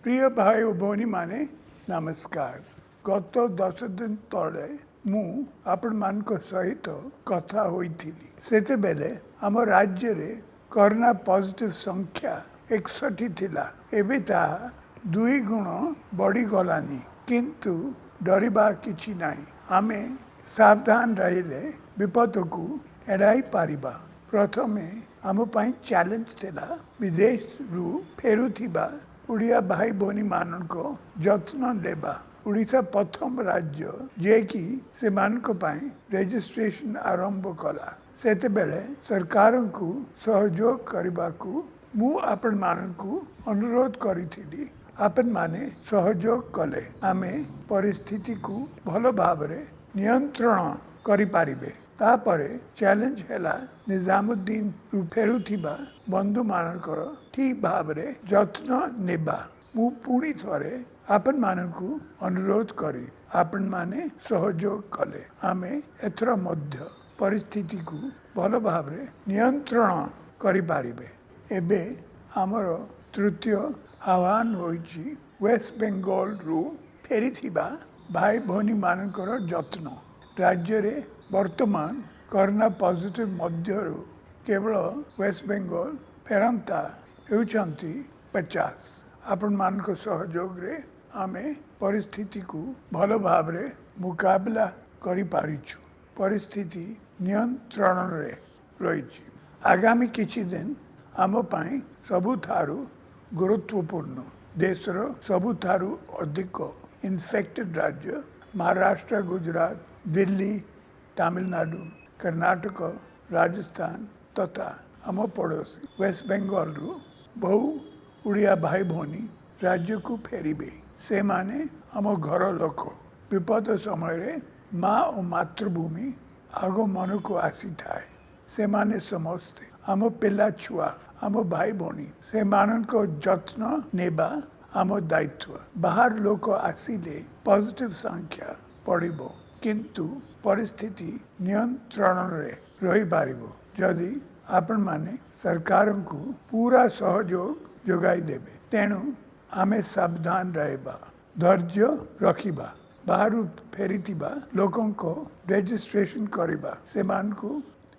प्रिय भाई और भौणी माने नमस्कार। गत 10 दिन तले मु आपण मान सहित कथा होइथिली। सेते बेले आम राज्य रे कोरोना पॉजिटिव संख्या 61 थिला। एबे ता 2 गुण बढ़ी गलानी, किंतु डरिबा किछि नाही। आमे सावधान रहिले विपद को एड़ाई पारिबा। प्रथमे आम पाई चैलेंज थिला विदेश रु फेरुथिबा उड़िया भाई भौणी मान जत्न लेबा। उड़ीसा प्रथम राज्य जे कि से रजिस्ट्रेशन आरंभ कला। सेते बेले सरकार को सहयोग करने को मु आपण मान को अनुरोध करी। आपण माने सहयोग कले आमे परिस्थिति को भल भाव नियंत्रण करि पारिबे। तापरे चैलेंज हैला निजामुद्दीन रु फेरुथिबा बंधु मानकर ठीक भाव जत्न नेबा। मु पुणी थरे आपण मानकु अनुरोध करी आपण माने सहयोग कले आमे एथर मध्य परिस्थिति को भल भाव नियंत्रण करि पारिबे। एबे हमर तृतीय आह्वान होइछि वेस्ट बेंगल रु फेरिथिबा भाई भौणी मानकर जत्न। राज्य रे वर्तमान कोरोना पॉजिटिव मध्य केवल वेस्ट बेंगल फेरंता होउछंती 50। आपण मान को सहयोग रे आमे परिस्थिति को भल भाव मुकाबला करि पारिछु। परिस्थिति नियंत्रण रे रहिछि। आगामी किछि दिन आम पाई सबुठारु गुरुत्वपूर्ण देशर सबुठारु अधिक इन्फेक्टेड राज्य महाराष्ट्र, गुजरात, दिल्ली, तमिलनाडु, कर्नाटक, राजस्थान तथा आम पड़ोसी वेस्ट बेंगल रु बहु उड़िया भाई भौणी राज्य को फेरिबे। से माने आम घर लोक विपद समय रे माँ और मातृभूमि आग मन को आसी थाए। से माने समस्ते आम पिला छुआ आम भाई भौणी से मान को जत्न नेबा आम दायित्व। बाहर लोक आसिले पॉजिटिव संख्या पड़िबो, किंतु परिस्थिति नियंत्रण रे रही पारिबो जदि आपण माने सरकार को पूरा सहयोग जोगाई देबे। तेणु आमे सावधान रहबा, धैर्य रखिबा, बाहर फेरिथिबा लोकन को रजिस्ट्रेशन करिबा, सेमान को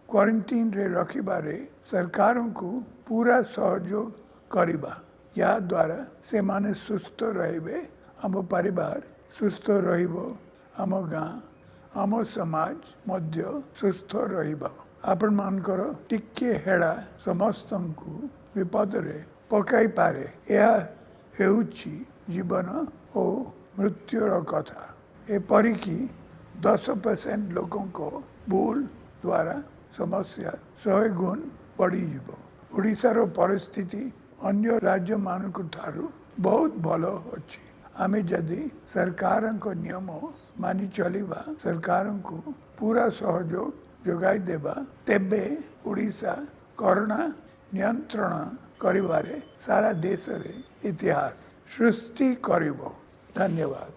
क्वारंटाइन रे रखिबा रे सरकार को पूरा सहयोग करिबा। या द्वारा से माने सुस्थ रहबे, आम परिवार सुस्थ रहिबो, आम गाँ आम समाज मध्य सुस्थ रहिबा। आपण मानकर टिके हेड़ा समस्त को विपद रे पकाई पारे। यह हेउछि जीवन और मृत्युर कथा। एपरिकी 10% लोकों को भूल द्वारा समस्या 100 गुण बढ़ी जीवो। उड़ीसार परिस्थिति अन्य राज्य मानक ठारू बहुत भल अछि। आमे जदि सरकार को नियम मानि चलिबा, सरकार को पूरा सहयोग जोगाई देबा, तेबे उड़ीसा कोरोना नियंत्रण करिबारे सारा देश रे इतिहास सृष्टि करिबो। धन्यवाद।